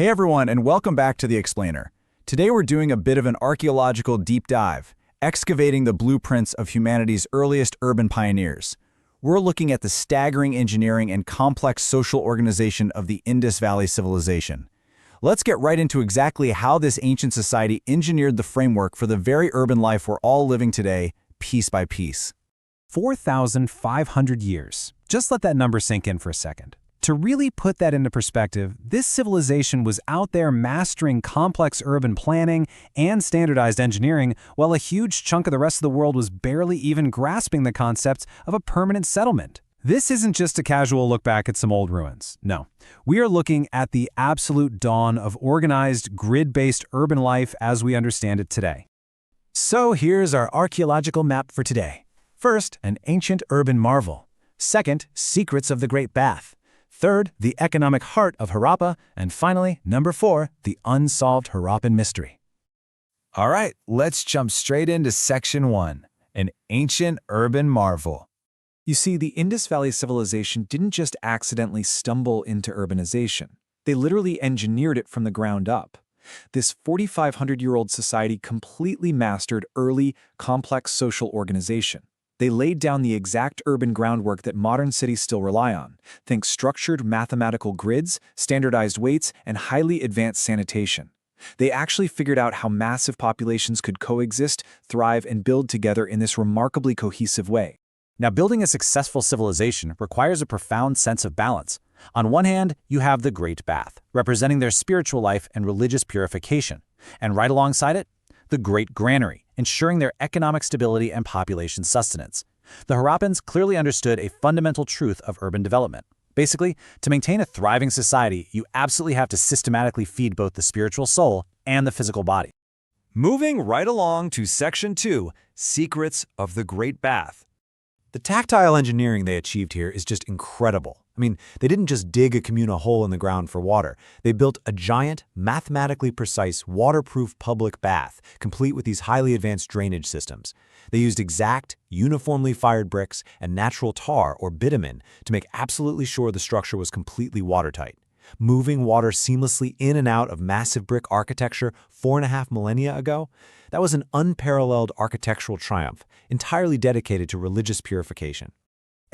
Hey everyone, and welcome back to The Explainer. Today we're doing a bit of an archaeological deep dive, excavating the blueprints of humanity's earliest urban pioneers. We're looking at the staggering engineering and complex social organization of the Indus Valley Civilization. Let's get right into exactly how this ancient society engineered the framework for the very urban life we're all living today, piece by piece. 4,500 years. Just let that number sink in for a second. To really put that into perspective, this civilization was out there mastering complex urban planning and standardized engineering, while a huge chunk of the rest of the world was barely even grasping the concept of a permanent settlement. This isn't just a casual look back at some old ruins. No, we are looking at the absolute dawn of organized, grid-based urban life as we understand it today. So here's our archaeological map for today. First, an ancient urban marvel. Second, secrets of the Great Bath. Third, the economic heart of Harappa. And finally, number 4, the unsolved Harappan mystery. All right, let's jump straight into Section 1, an ancient urban marvel. You see, the Indus Valley Civilization didn't just accidentally stumble into urbanization. They literally engineered it from the ground up. This 4,500-year-old society completely mastered early, complex social organization. They laid down the exact urban groundwork that modern cities still rely on. Think structured mathematical grids, standardized weights, and highly advanced sanitation. They actually figured out how massive populations could coexist, thrive, and build together in this remarkably cohesive way. Now, building a successful civilization requires a profound sense of balance. On one hand, you have the Great Bath, representing their spiritual life and religious purification. And right alongside it, the Great Granary, ensuring their economic stability and population sustenance. The Harappans clearly understood a fundamental truth of urban development. Basically, to maintain a thriving society, you absolutely have to systematically feed both the spiritual soul and the physical body. Moving right along to Section 2, Secrets of the Great Bath. The tactile engineering they achieved here is just incredible. I mean, they didn't just dig a communal hole in the ground for water. They built a giant, mathematically precise, waterproof public bath, complete with these highly advanced drainage systems. They used exact, uniformly fired bricks and natural tar or bitumen to make absolutely sure the structure was completely watertight. Moving water seamlessly in and out of massive brick architecture 4.5 millennia ago, that was an unparalleled architectural triumph, entirely dedicated to religious purification.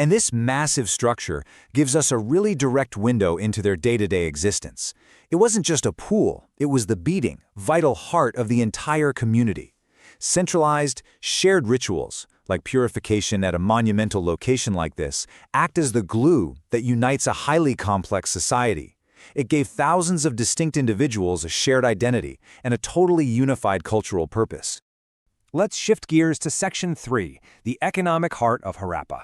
And this massive structure gives us a really direct window into their day-to-day existence. It wasn't just a pool, it was the beating, vital heart of the entire community. Centralized, shared rituals, like purification at a monumental location like this, act as the glue that unites a highly complex society. It gave thousands of distinct individuals a shared identity and a totally unified cultural purpose. Let's shift gears to Section 3, the economic heart of Harappa.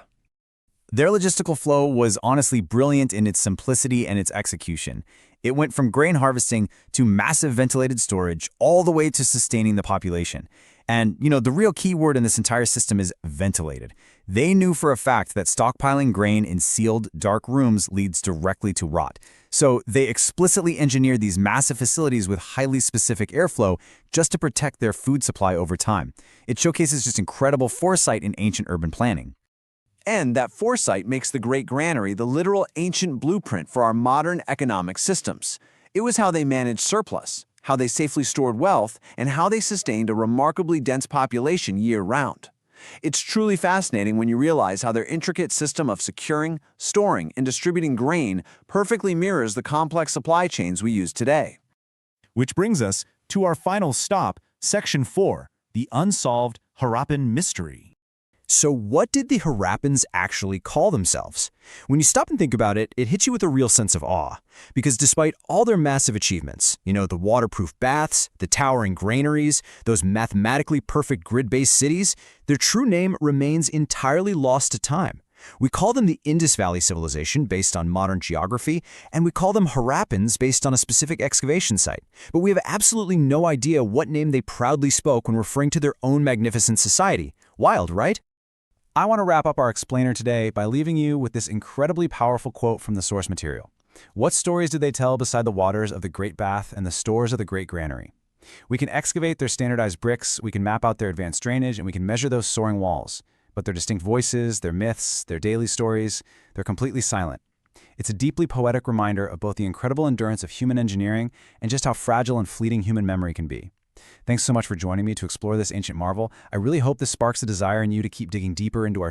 Their logistical flow was honestly brilliant in its simplicity and its execution. It went from grain harvesting to massive ventilated storage, all the way to sustaining the population. And, the real key word in this entire system is ventilated. They knew for a fact that stockpiling grain in sealed, dark rooms leads directly to rot. So they explicitly engineered these massive facilities with highly specific airflow just to protect their food supply over time. It showcases just incredible foresight in ancient urban planning. And that foresight makes the Great Granary the literal ancient blueprint for our modern economic systems. It was how they managed surplus, how they safely stored wealth, and how they sustained a remarkably dense population year-round. It's truly fascinating when you realize how their intricate system of securing, storing, and distributing grain perfectly mirrors the complex supply chains we use today. Which brings us to our final stop, Section 4, the unsolved Harappan mystery. So what did the Harappans actually call themselves? When you stop and think about it, it hits you with a real sense of awe. Because despite all their massive achievements, the waterproof baths, the towering granaries, those mathematically perfect grid-based cities, their true name remains entirely lost to time. We call them the Indus Valley Civilization based on modern geography, and we call them Harappans based on a specific excavation site. But we have absolutely no idea what name they proudly spoke when referring to their own magnificent society. Wild, right? I want to wrap up our explainer today by leaving you with this incredibly powerful quote from the source material. What stories did they tell beside the waters of the Great Bath and the stores of the Great Granary? We can excavate their standardized bricks, we can map out their advanced drainage, and we can measure those soaring walls. But their distinct voices, their myths, their daily stories, they're completely silent. It's a deeply poetic reminder of both the incredible endurance of human engineering and just how fragile and fleeting human memory can be. Thanks so much for joining me to explore this ancient marvel. I really hope this sparks a desire in you to keep digging deeper into our